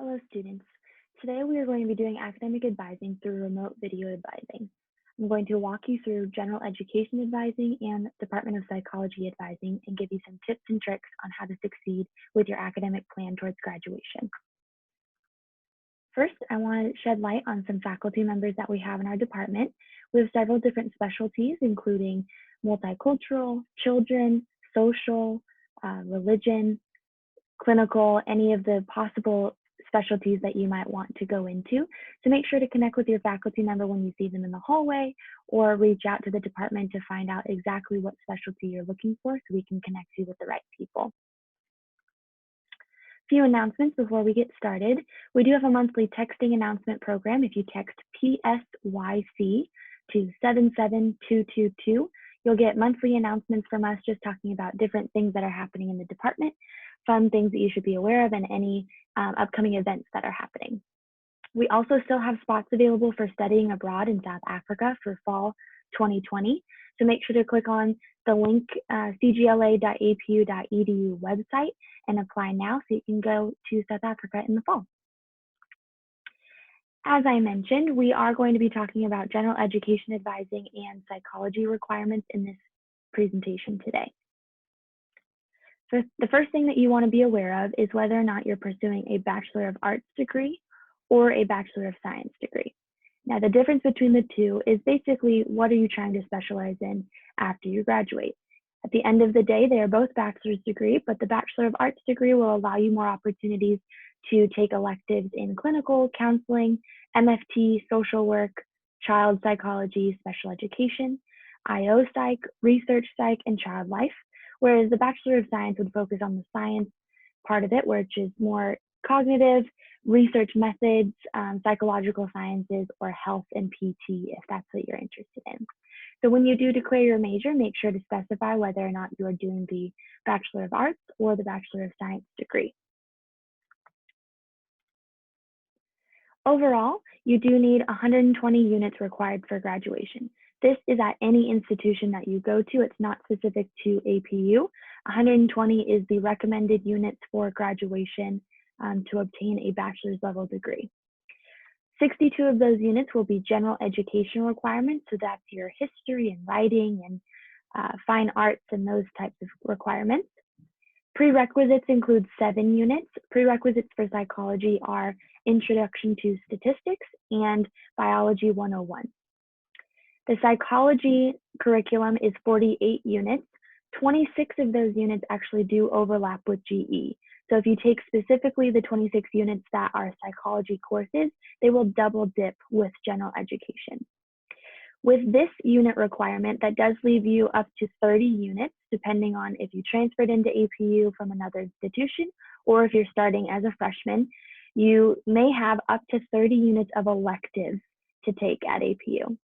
Hello students. Today we are going to be doing academic advising through remote video advising. I'm going to walk you through general education advising and Department of Psychology advising and give you some tips and tricks on how to succeed with your academic plan towards graduation. First, I want to shed light on some faculty members that we have in our department. We have several different specialties, including multicultural, children, social, religion, clinical, any of the possible specialties that you might want to go into. So make sure to connect with your faculty member when you see them in the hallway, or reach out to the department to find out exactly what specialty you're looking for so we can connect you with the right people. Few announcements before we get started. We do have a monthly texting announcement program. If you text PSYC to 77222, you'll get monthly announcements from us just talking about different things that are happening in the department, fun things that you should be aware of, and any upcoming events that are happening. We also still have spots available for studying abroad in South Africa for fall 2020. So make sure to click on the link cgla.apu.edu website and apply now so you can go to South Africa in the fall. As I mentioned, we are going to be talking about general education advising and psychology requirements in this presentation today. So the first thing that you want to be aware of is whether or not you're pursuing a Bachelor of Arts degree or a Bachelor of Science degree. Now, the difference between the two is basically what are you trying to specialize in after you graduate. At the end of the day, they are both bachelor's degree, but the Bachelor of Arts degree will allow you more opportunities to take electives in clinical, counseling, MFT, social work, child psychology, special education, IO psych, research psych, and child life, whereas the Bachelor of Science would focus on the science part of it, which is more cognitive, research methods, psychological sciences, or health and PT, if that's what you're interested in. So when you do declare your major, make sure to specify whether or not you are doing the Bachelor of Arts or the Bachelor of Science degree. Overall, you do need 120 units required for graduation. This is at any institution that you go to. It's not specific to APU. 120 is the recommended units for graduation to obtain a bachelor's level degree. 62 of those units will be general education requirements. So that's your history and writing and fine arts and those types of requirements. Prerequisites include 7 units. Prerequisites for psychology are Introduction to Statistics and Biology 101. The psychology curriculum is 48 units. 26 of those units actually do overlap with GE. So if you take specifically the 26 units that are psychology courses, they will double dip with general education. With this unit requirement, that does leave you up to 30 units, depending on if you transferred into APU from another institution or if you're starting as a freshman. You may have up to 30 units of electives to take at APU.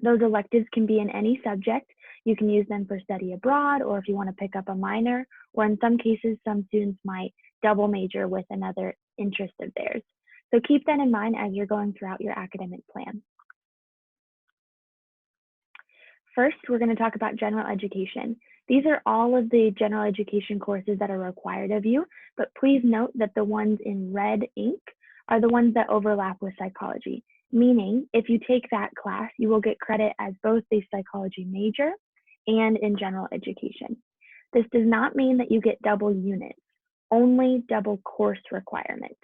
Those electives can be in any subject. You can use them for study abroad, or if you want to pick up a minor, or in some cases, some students might double major with another interest of theirs. So keep that in mind as you're going throughout your academic plan. First, we're going to talk about general education. These are all of the general education courses that are required of you, but please note that the ones in red ink are the ones that overlap with psychology, meaning if you take that class, you will get credit as both a psychology major and in general education. This does not mean that you get double units, only double course requirement.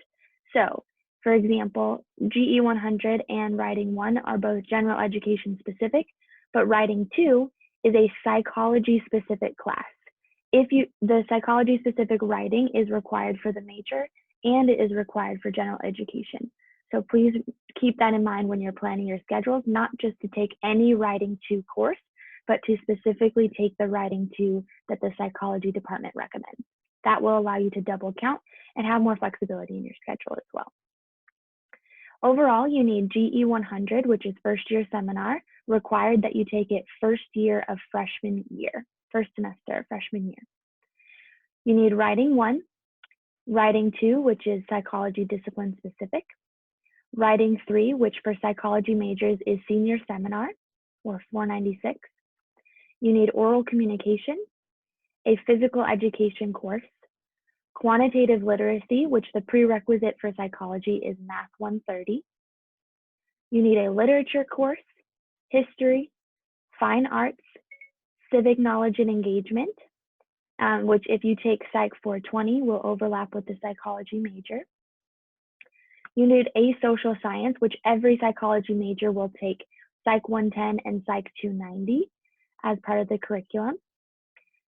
So, for example, GE 100 and Writing 1 are both general education specific, but Writing 2 is a psychology specific class. The psychology specific writing is required for the major and it is required for general education. So please keep that in mind when you're planning your schedules, not just to take any Writing 2 course, but to specifically take the Writing 2 that the psychology department recommends. That will allow you to double count and have more flexibility in your schedule as well. Overall, you need GE 100, which is first year seminar, required that you take it first year of freshman year, first semester of freshman year. You need Writing 1, Writing 2, which is psychology discipline specific, Writing 3, which for psychology majors is senior seminar, or 496. You need oral communication, a physical education course, quantitative literacy, which the prerequisite for psychology is Math 130. You need a literature course, history, fine arts, civic knowledge and engagement, which if you take Psych 420 will overlap with the psychology major. You need a social science, which every psychology major will take Psych 110 and Psych 290 as part of the curriculum.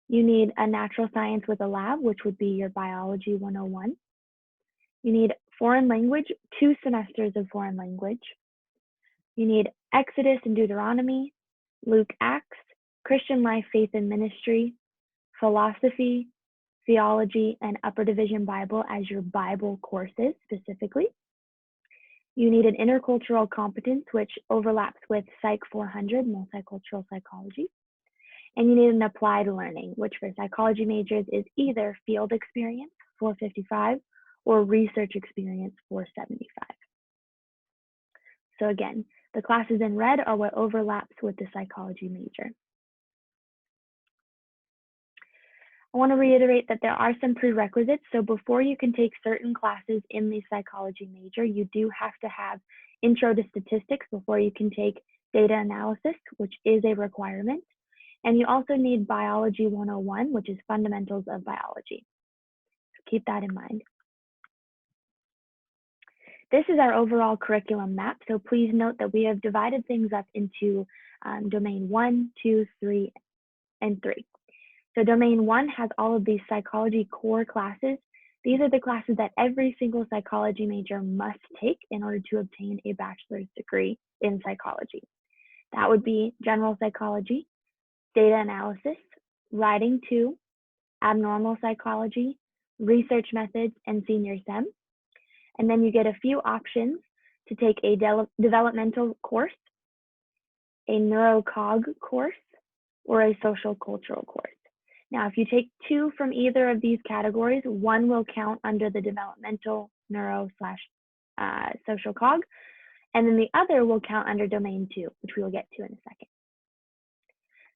You need a natural science with a lab, which would be your biology 101. You need foreign language, 2 semesters of foreign language. You need Exodus and Deuteronomy, Luke Acts, Christian life, faith and ministry, philosophy, theology, and upper division Bible as your Bible courses specifically. You need an intercultural competence, which overlaps with Psych 400, multicultural psychology. And you need an applied learning, which for psychology majors is either field experience, 455, or research experience, 475. So again, the classes in red are what overlaps with the psychology major. I want to reiterate that there are some prerequisites. So before you can take certain classes in the psychology major, you do have to have intro to statistics before you can take data analysis, which is a requirement. And you also need biology 101, which is fundamentals of biology. So keep that in mind. This is our overall curriculum map. So please note that we have divided things up into domain 1, 2, 3, and 3. So domain 1 has all of these psychology core classes. These are the classes that every single psychology major must take in order to obtain a bachelor's degree in psychology. That would be general psychology, data analysis, writing 2, abnormal psychology, research methods, and senior STEM. And then you get a few options to take a developmental course, a neurocog course, or a social cultural course. Now, if you take 2 from either of these categories, 1 will count under the developmental neuro / social cog, and then the other will count under domain 2, which we will get to in a second.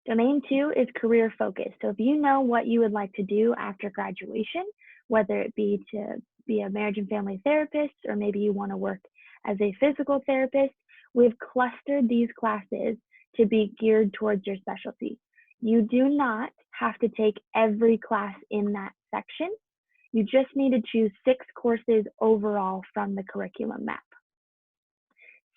Domain 2 is career focused. So if you know what you would like to do after graduation, whether it be to be a marriage and family therapist, or maybe you want to work as a physical therapist, we've clustered these classes to be geared towards your specialty. You do not have to take every class in that section. You just need to choose 6 courses overall from the curriculum map.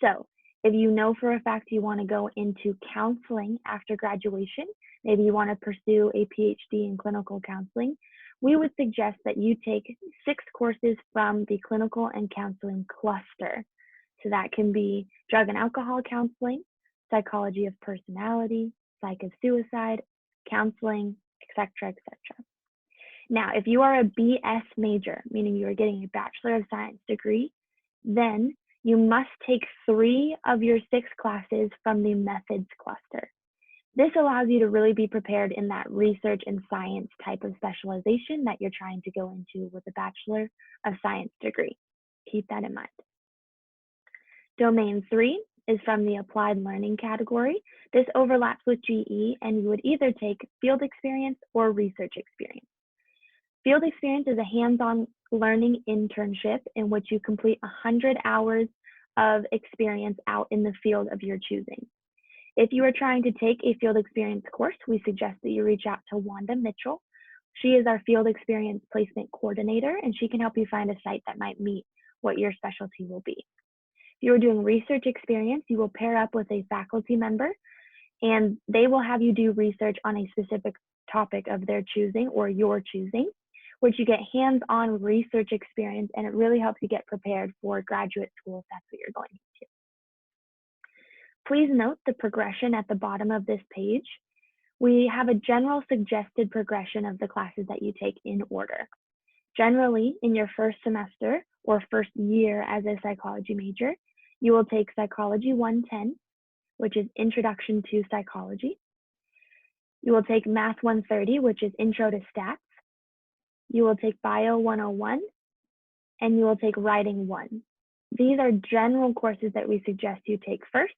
So if you know for a fact you want to go into counseling after graduation, maybe you want to pursue a PhD in clinical counseling, we would suggest that you take 6 courses from the clinical and counseling cluster. So that can be drug and alcohol counseling, psychology of personality, psych of suicide, counseling, etc., etc. Now, if you are a BS major, meaning you are getting a Bachelor of Science degree, then you must take 3 of your 6 classes from the methods cluster. This allows you to really be prepared in that research and science type of specialization that you're trying to go into with a Bachelor of Science degree. Keep that in mind. Domain 3 is from the applied learning category. This overlaps with GE, and you would either take field experience or research experience. Field experience is a hands-on learning internship in which you complete 100 hours of experience out in the field of your choosing. If you are trying to take a field experience course, we suggest that you reach out to Wanda Mitchell. She is our field experience placement coordinator, and she can help you find a site that might meet what your specialty will be. If you are doing research experience, you will pair up with a faculty member, and they will have you do research on a specific topic of their choosing or your choosing, which you get hands-on research experience, and it really helps you get prepared for graduate school if that's what you're going into. Please note the progression at the bottom of this page. We have a general suggested progression of the classes that you take in order. Generally, in your first semester or first year as a psychology major, you will take Psychology 110, which is Introduction to Psychology. You will take Math 130, which is Intro to Stats. You will take Bio 101, and you will take Writing 1. These are general courses that we suggest you take first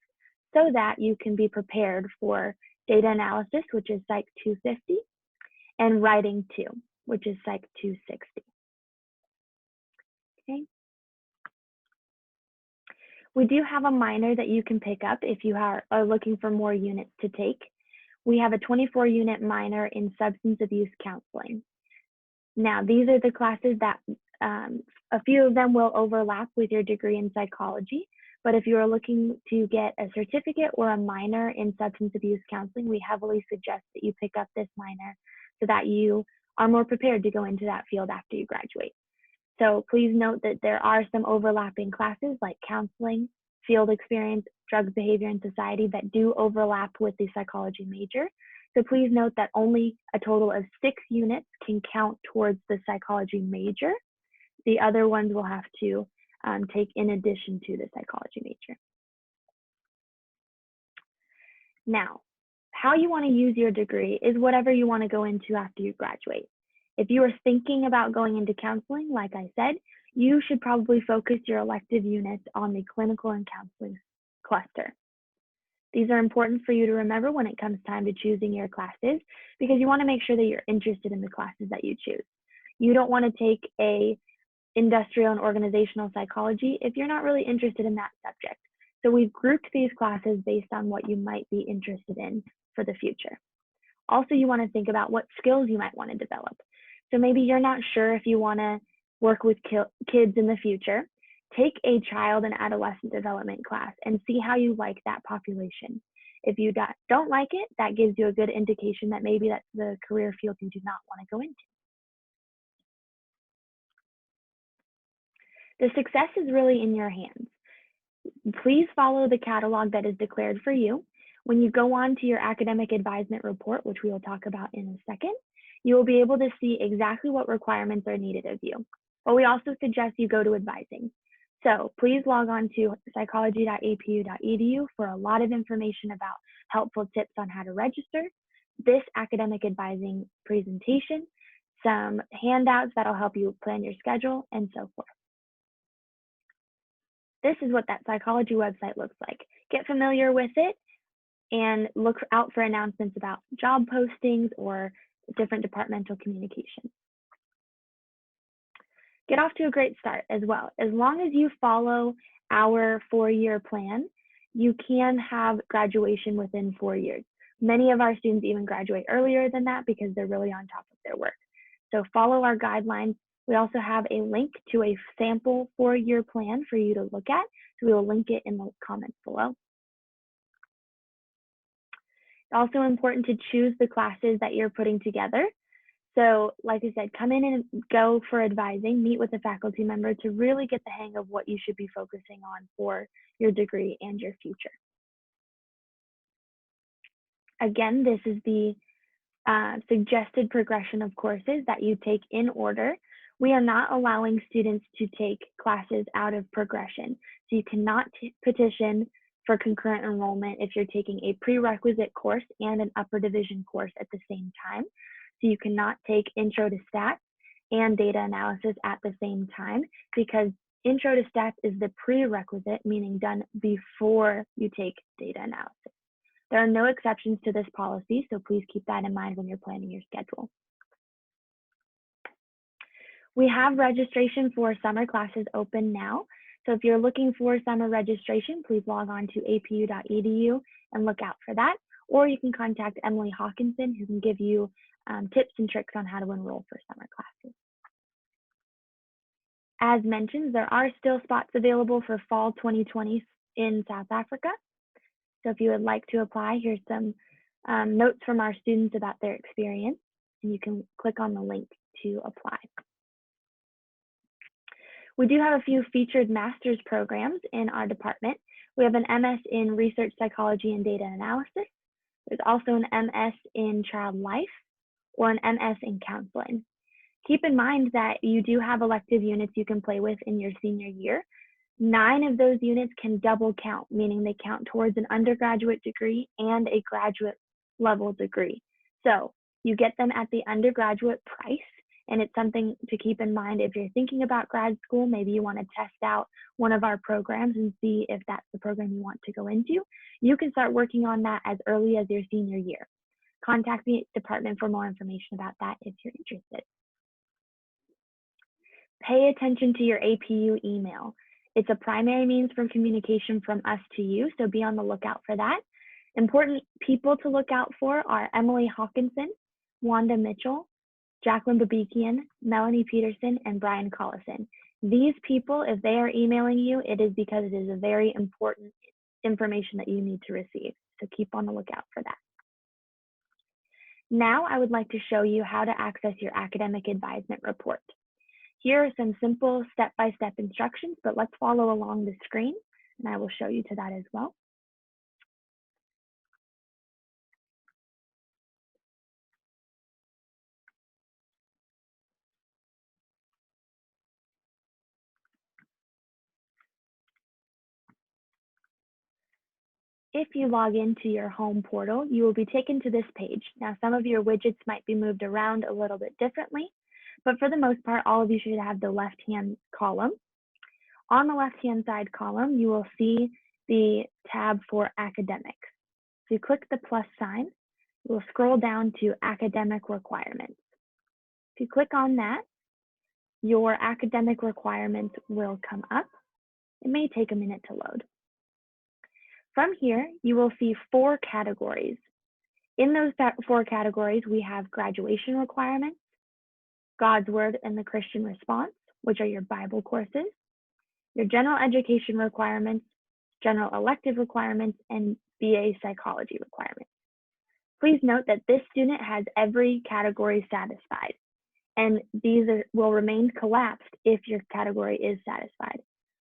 so that you can be prepared for data analysis, which is Psych 250, and Writing 2, which is Psych 260. We do have a minor that you can pick up if you are looking for more units to take. We have a 24-unit minor in substance abuse counseling. Now, these are the classes that a few of them will overlap with your degree in psychology, but if you are looking to get a certificate or a minor in substance abuse counseling, we heavily suggest that you pick up this minor so that you are more prepared to go into that field after you graduate. So please note that there are some overlapping classes like counseling, field experience, drugs, behavior, and society that do overlap with the psychology major. So please note that only a total of 6 units can count towards the psychology major. The other ones will have to take in addition to the psychology major. Now, how you want to use your degree is whatever you want to go into after you graduate. If you are thinking about going into counseling, like I said, you should probably focus your elective units on the clinical and counseling cluster. These are important for you to remember when it comes time to choosing your classes, because you want to make sure that you're interested in the classes that you choose. You don't want to take a industrial and organizational psychology if you're not really interested in that subject. So we've grouped these classes based on what you might be interested in for the future. Also, you want to think about what skills you might want to develop. So maybe you're not sure if you want to work with kids in the future. Take a child and adolescent development class and see how you like that population. If you don't like it, that gives you a good indication that maybe that's the career field you do not want to go into. The success is really in your hands. Please follow the catalog that is declared for you. When you go on to your academic advisement report, which we will talk about in a second, you will be able to see exactly what requirements are needed of you. But we also suggest you go to advising. So please log on to psychology.apu.edu for a lot of information about helpful tips on how to register, this academic advising presentation, some handouts that'll help you plan your schedule, and so forth. This is what that psychology website looks like. Get familiar with it and look out for announcements about job postings or different departmental communications. Get off to a great start as well. As long as you follow our 4-year plan, you can have graduation within 4 years. Many of our students even graduate earlier than that because they're really on top of their work. So follow our guidelines. We also have a link to a sample 4-year plan for you to look at. So we will link it in the comments below. It's also important to choose the classes that you're putting together. So like I said, come in and go for advising, meet with a faculty member to really get the hang of what you should be focusing on for your degree and your future. Again, this is the suggested progression of courses that you take in order. We are not allowing students to take classes out of progression. So you cannot petition for concurrent enrollment if you're taking a prerequisite course and an upper division course at the same time. So you cannot take Intro to Stats and data analysis at the same time, because Intro to Stats is the prerequisite, meaning done before you take data analysis. There are no exceptions to this policy, so please keep that in mind when you're planning your schedule. We have registration for summer classes open now. So if you're looking for summer registration, please log on to apu.edu and look out for that. Or you can contact Emily Hawkinson, who can give you tips and tricks on how to enroll for summer classes. As mentioned, there are still spots available for fall 2020 in South Africa. So if you would like to apply, here's some notes from our students about their experience, and you can click on the link to apply. We do have a few featured master's programs in our department. We have an MS in Research Psychology and Data Analysis. There's also an MS in Child Life or an MS in Counseling. Keep in mind that you do have elective units you can play with in your senior year. 9 of those units can double count, meaning they count towards an undergraduate degree and a graduate level degree. So you get them at the undergraduate price. And it's something to keep in mind if you're thinking about grad school. Maybe you want to test out one of our programs and see if that's the program you want to go into. You can start working on that as early as your senior year. Contact the department for more information about that if you're interested. Pay attention to your APU email. It's a primary means for communication from us to you, so be on the lookout for that. Important people to look out for are Emily Hawkinson, Wanda Mitchell, Jacqueline Babikian, Melanie Peterson, and Brian Collison. These people, if they are emailing you, it is because it is a very important information that you need to receive. So keep on the lookout for that. Now I would like to show you how to access your academic advisement report. Here are some simple step-by-step instructions, but let's follow along the screen and I will show you to that as well. If you log into your home portal, you will be taken to this page. Now, some of your widgets might be moved around a little bit differently, but for the most part, all of you should have the left-hand column. On the left-hand side column, you will see the tab for academics. So you click the plus sign, you will scroll down to academic requirements. If you click on that, your academic requirements will come up. It may take a minute to load. From here, you will see 4 categories. In those 4 categories, we have graduation requirements, God's Word and the Christian Response, which are your Bible courses, your general education requirements, general elective requirements, and BA psychology requirements. Please note that this student has every category satisfied, and these will remain collapsed if your category is satisfied.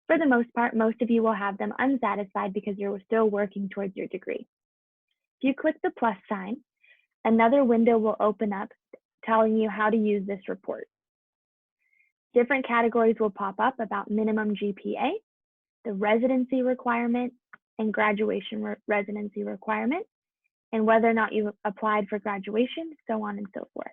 For the most part, most of you will have them unsatisfied because you're still working towards your degree. If you click the plus sign, another window will open up telling you how to use this report. Different categories will pop up about minimum GPA, the residency requirement, and graduation residency requirement, and whether or not you've applied for graduation, so on and so forth.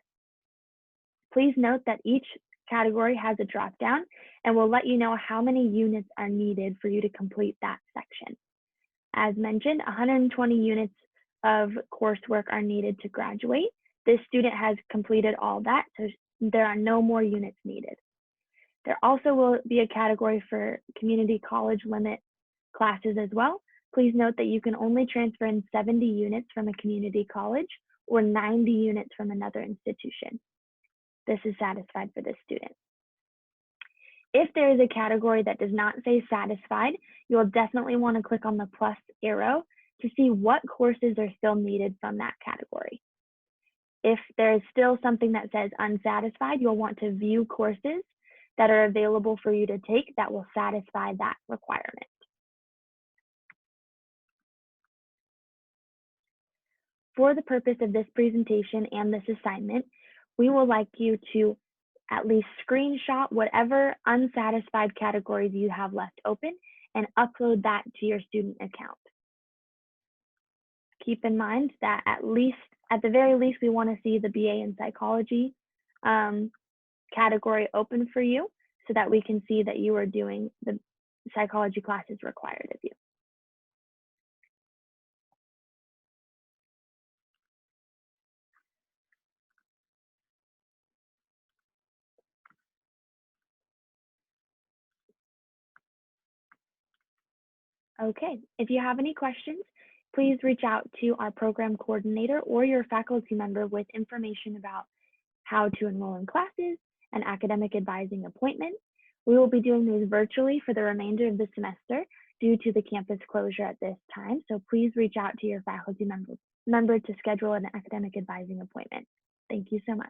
Please note that each category has a drop-down and will let you know how many units are needed for you to complete that section. As mentioned, 120 units of coursework are needed to graduate. This student has completed all that, so there are no more units needed. There also will be a category for community college limit classes as well. Please note that you can only transfer in 70 units from a community college or 90 units from another institution. This is satisfied for this student. If there is a category that does not say satisfied, you'll definitely want to click on the plus arrow to see what courses are still needed from that category. If there is still something that says unsatisfied, you'll want to view courses that are available for you to take that will satisfy that requirement. For the purpose of this presentation and this assignment, we would like you to at least screenshot whatever unsatisfied categories you have left open and upload that to your student account. Keep in mind that at the very least, we want to see the BA in psychology category open for you so that we can see that you are doing the psychology classes required of you. Okay, if you have any questions, please reach out to our program coordinator or your faculty member with information about how to enroll in classes and academic advising appointments. We will be doing these virtually for the remainder of the semester due to the campus closure at this time, so please reach out to your faculty member to schedule an academic advising appointment. Thank you so much.